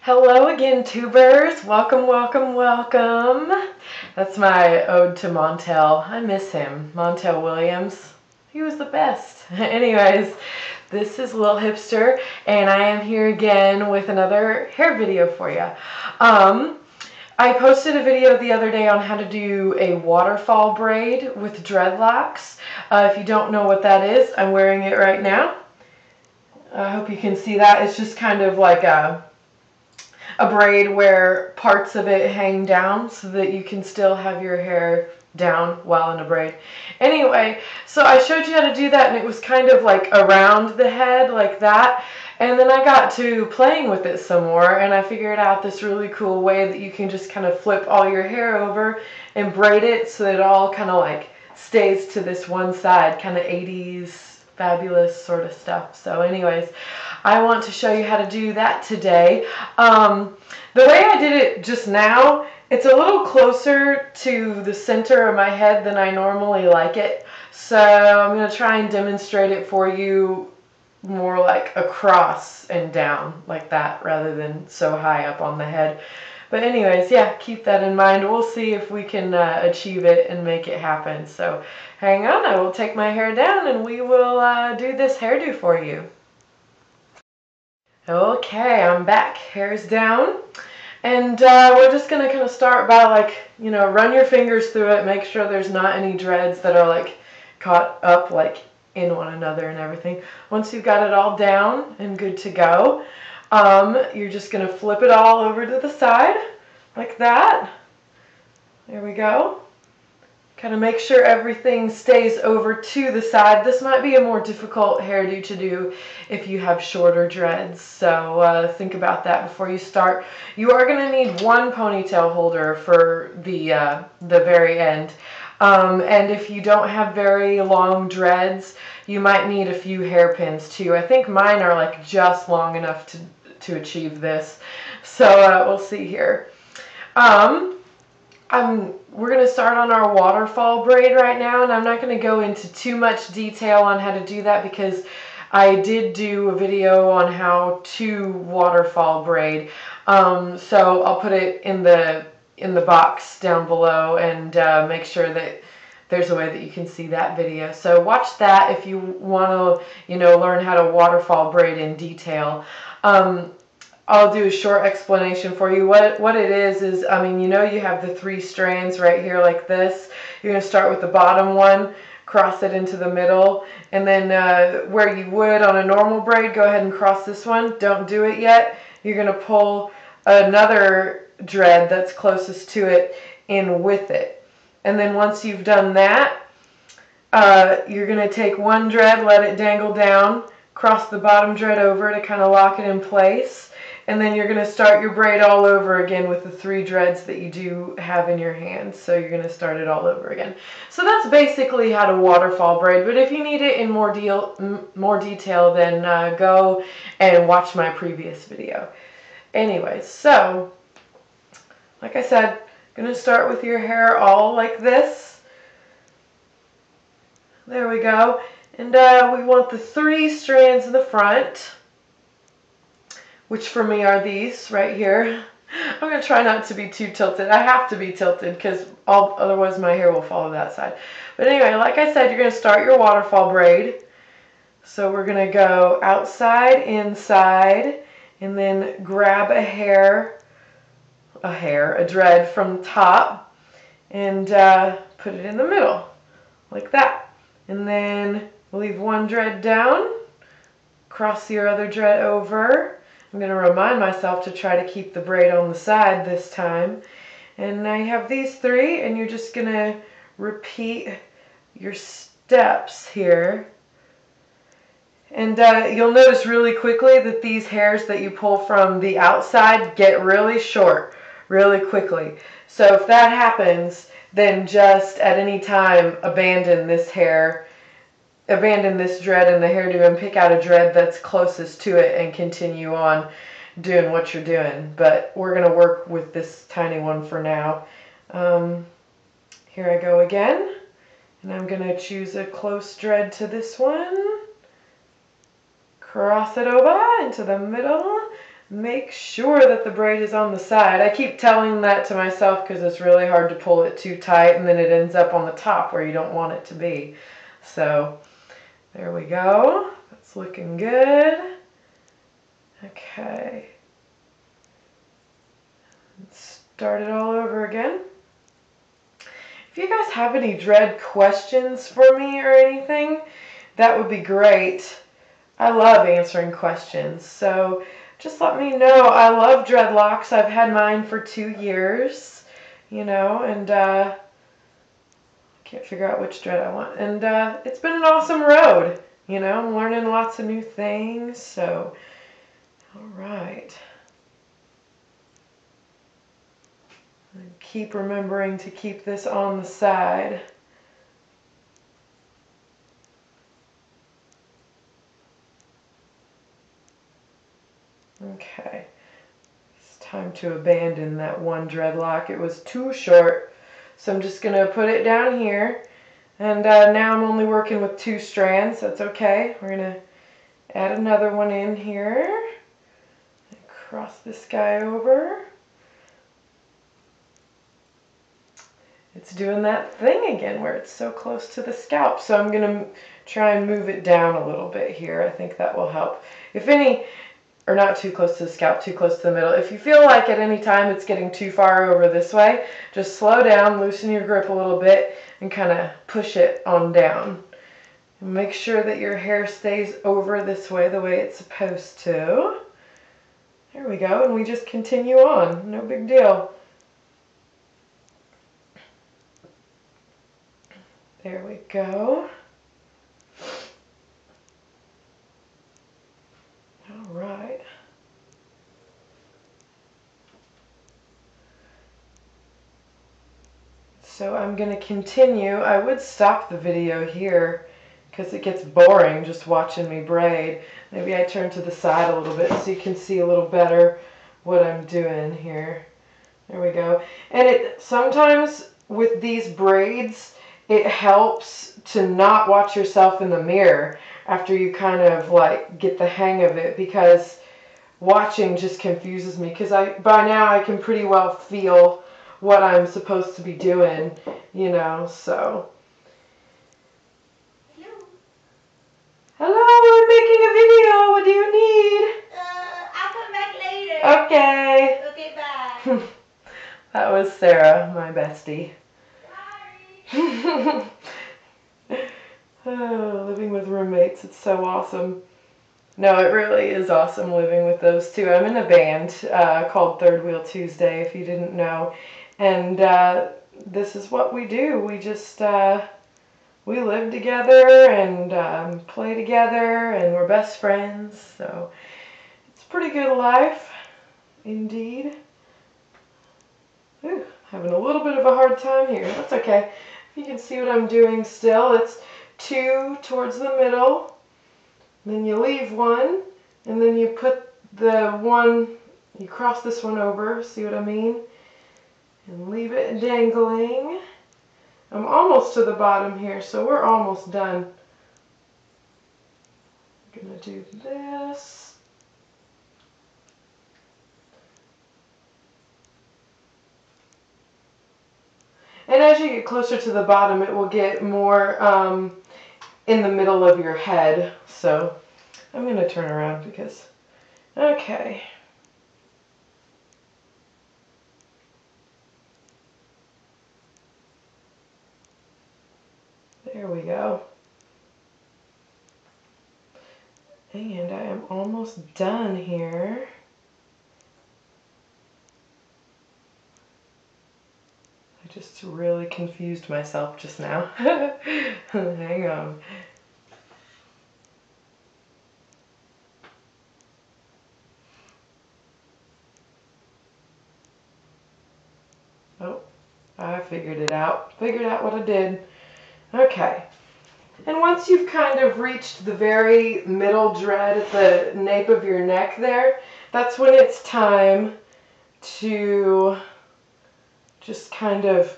Hello again, tubers. Welcome, welcome, welcome. That's my ode to Montel. I miss him. Montel Williams. He was the best. Anyways, this is Lil Hipster, and I am here again with another hair video for you. I posted a video the other day on how to do a waterfall braid with dreadlocks. If you don't know what that is, I'm wearing it right now. I hope you can see that. It's just kind of like a braid where parts of it hang down so that you can still have your hair down while in a braid. Anyway, so I showed you how to do that, and it was kind of like around the head like that. And then I got to playing with it some more, and I figured out this really cool way that you can just kind of flip all your hair over and braid it so that it all kind of like stays to this one side, kind of 80s fabulous sort of stuff. So anyways, I want to show you how to do that today. The way I did it just now, it's a little closer to the center of my head than I normally like it. So I'm going to try and demonstrate it for you more like across and down like that rather than so high up on the head. But anyways, yeah, keep that in mind. We'll see if we can achieve it and make it happen. So hang on, I will take my hair down and we will do this hairdo for you. Okay, I'm back. Hair's down. And we're just going to kind of start by like, you know, run your fingers through it. Make sure there's not any dreads that are like caught up like in one another and everything. Once you've got it all down and good to go, you're just going to flip it all over to the side like that. There we go. Kind of make sure everything stays over to the side. This might be a more difficult hairdo to do if you have shorter dreads, so think about that before you start. You are going to need one ponytail holder for the very end. And if you don't have very long dreads, you might need a few hairpins too. I think mine are like just long enough to achieve this. So we'll see here. We're going to start on our waterfall braid right now, and I'm not going to go into too much detail on how to do that because I did do a video on how to waterfall braid. So I'll put it in the box down below and make sure that there's a way that you can see that video. So watch that if you want to, you know, learn how to waterfall braid in detail. I'll do a short explanation for you. What it is, I mean, you know, you have the 3 strands right here like this. You're going to start with the bottom one, cross it into the middle, and then where you would on a normal braid, go ahead and cross this one. Don't do it yet. You're going to pull another dread that's closest to it in with it. And then once you've done that, you're going to take one dread, let it dangle down, cross the bottom dread over to kind of lock it in place. And then you're going to start your braid all over again with the 3 dreads that you do have in your hands. So you're going to start it all over again. So that's basically how to waterfall braid. But if you need it in more detail, then go and watch my previous video. Anyways, so like I said, going to start with your hair all like this. There we go. And we want the 3 strands in the front, which for me are these right here. I'm going to try not to be too tilted. I have to be tilted because otherwise my hair will follow that side. But anyway, like I said, you're going to start your waterfall braid. So we're going to go outside, inside, and then grab a dread from the top and put it in the middle like that. And then leave one dread down, cross your other dread over. I'm going to remind myself to try to keep the braid on the side this time. And now you have these 3, and you're just going to repeat your steps here. And you'll notice really quickly that these hairs that you pull from the outside get really short really quickly. So if that happens, then just at any time abandon this dread in the hairdo and pick out a dread that's closest to it and continue on doing what you're doing. But we're going to work with this tiny one for now. Here I go again, and I'm going to choose a close dread to this one, cross it over into the middle, make sure that the braid is on the side. I keep telling that to myself because it's really hard to pull it too tight and then it ends up on the top where you don't want it to be. So there we go. That's looking good. Okay. Let's start it all over again. If you guys have any dread questions for me or anything, that would be great. I love answering questions, so just let me know. I love dreadlocks. I've had mine for 2 years, you know, and can't figure out which dread I want. And it's been an awesome road, you know. I'm learning lots of new things, so all right. And keep remembering to keep this on the side. Okay, it's time to abandon that one dreadlock. It was too short, so I'm just going to put it down here. And now I'm only working with 2 strands. That's okay. We're going to add another one in here. And cross this guy over. It's doing that thing again where it's so close to the scalp. So I'm going to try and move it down a little bit here. I think that will help. If any, or not too close to the scalp, too close to the middle. If you feel like at any time it's getting too far over this way, just slow down, loosen your grip a little bit, and kind of push it on down. And make sure that your hair stays over this way, the way it's supposed to. There we go, and we just continue on. No big deal. There we go. All right. So I'm going to continue. I would stop the video here because it gets boring just watching me braid. Maybe I turn to the side a little bit so you can see a little better what I'm doing here. There we go. And it sometimes with these braids, it helps to not watch yourself in the mirror after you kind of like get the hang of it, because watching just confuses me, because by now I can pretty well feel what I'm supposed to be doing, you know, so. Hello, I'm making a video. What do you need? I'll come back later. Okay. Okay, bye. That was Sarah, my bestie. Sorry. Oh, living with roommates, it's so awesome. No, it really is awesome living with those two. I'm in a band called Third Wheel Tuesday, if you didn't know. And this is what we do. We just, we live together and play together, and we're best friends. So it's a pretty good life, indeed. Ooh, having a little bit of a hard time here. That's okay. If you can see what I'm doing still, it's 2 towards the middle. Then you leave 1, and then you put the 1, you cross this one over, see what I mean? And leave it dangling. I'm almost to the bottom here, so we're almost done. I'm gonna do this. And as you get closer to the bottom, it will get more in the middle of your head. So I'm going to turn around because, okay. There we go. And I am almost done here. I just really confused myself just now. Hang on. Oh, I figured it out. Figured out what I did. Okay. And once you've kind of reached the very middle dread at the nape of your neck there, that's when it's time to just kind of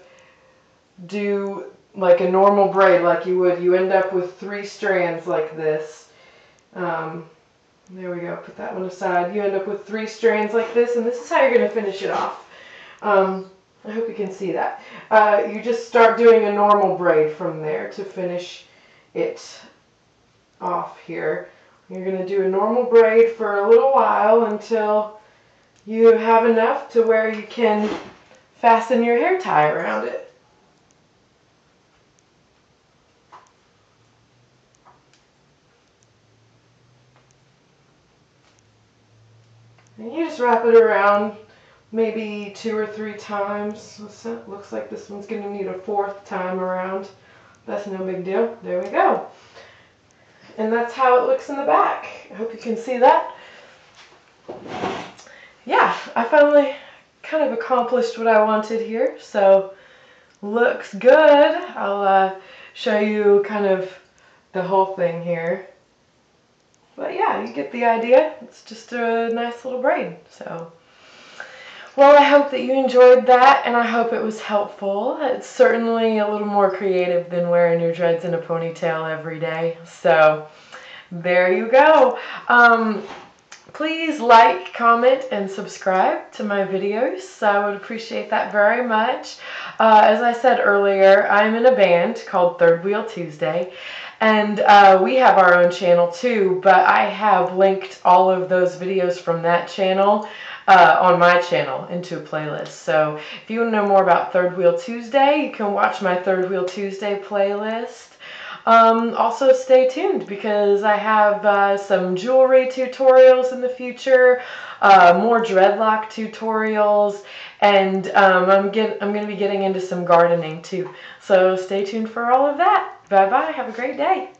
do like a normal braid like you would. You end up with 3 strands like this. There we go. Put that one aside. You end up with 3 strands like this, and this is how you're going to finish it off. I hope you can see that. You just start doing a normal braid from there to finish it off here. You're going to do a normal braid for a little while until you have enough to where you can fasten your hair tie around it. And you just wrap it around maybe 2 or 3 times. Looks like this one's going to need a 4th time around. That's no big deal. There we go. And that's how it looks in the back. I hope you can see that. Yeah, I finally kind of accomplished what I wanted here. So, looks good. I'll show you kind of the whole thing here. But yeah, you get the idea. It's just a nice little braid. So, well, I hope that you enjoyed that, and I hope it was helpful. It's certainly a little more creative than wearing your dreads in a ponytail every day. So, there you go. Please like, comment, and subscribe to my videos. I would appreciate that very much. As I said earlier, I'm in a band called Third Wheel Tuesday. And we have our own channel too, but I have linked all of those videos from that channel on my channel into a playlist. So if you want to know more about Third Wheel Tuesday, you can watch my Third Wheel Tuesday playlist. Also stay tuned because I have some jewelry tutorials in the future, more dreadlock tutorials, and I'm going to be getting into some gardening too. So stay tuned for all of that. Bye bye. Have a great day.